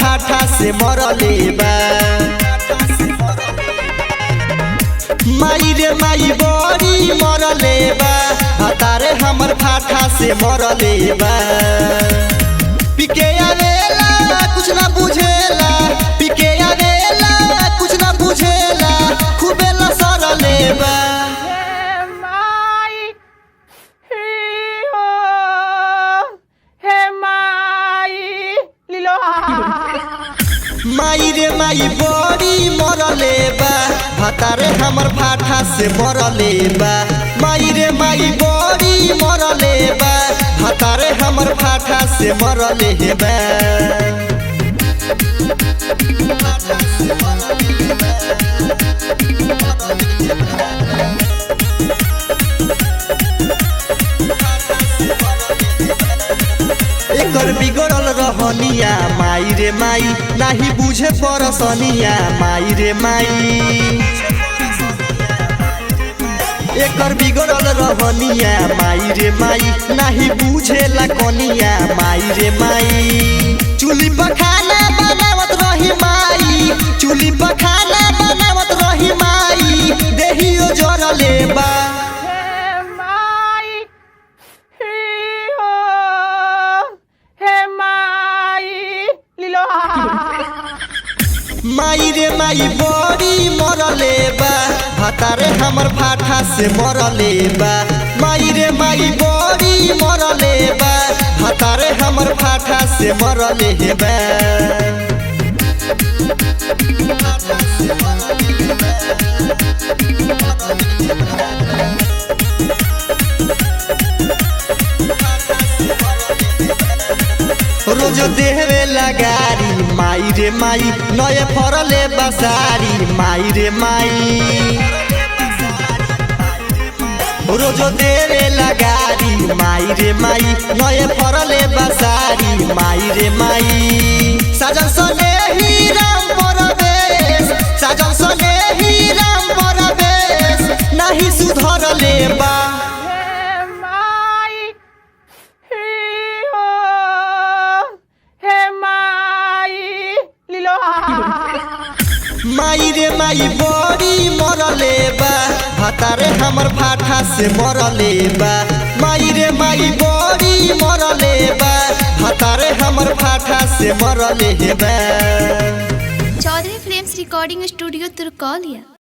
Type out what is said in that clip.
फाटा से मरले बा। माई रे माई बड़ी मरले बा, तारे हमर फाटा से मरले बा। पिके आवेला कुछ ना बुझेला, पिके आवेला कुछ ना बुझेला, खूबे लसरले बा। माई रे माई बड़ी मरले बा, तारे हमर फाटा से मरले बा। माई रे माई बड़ी मरले बा, तारे हमर फाटा से मरले बा। एकर बिगड़ल रहनिया माई रे माई, नाही बुझे परसनिया माई रे माई। एकर बिगड़ल रहनिया माई रे माई, नाही बुझे लकनिया माई रे माई। चूल्ही पर खाना बनावत रही माई, चूल्ही पर खाना बनावत रही माई, देहियो जरले बा। माई रे माई बड़ी मरले बा, तारे हमर फाटा से मरले बा। माई रे माई बड़ी मरले बा, तारे हमर फाटा से मरले बा। रोज देहवे लगारी माई रे माई, नए फरले बसारी माई रे माई। रोज देवे लगारी माई रे माई, नए फरले बसारी माई रे माई। साजन सने ही राम परवेश, साजन सने ही राम परवेश, नाही सुधरले बा। माई रे माई बड़ी मरले बा, तारे हमर फाटा से मरले बा। माई रे माई बड़ी मरले बा, तारे हमर फाटा से मरले बा। Chaudhary films recording studio Turkaulia.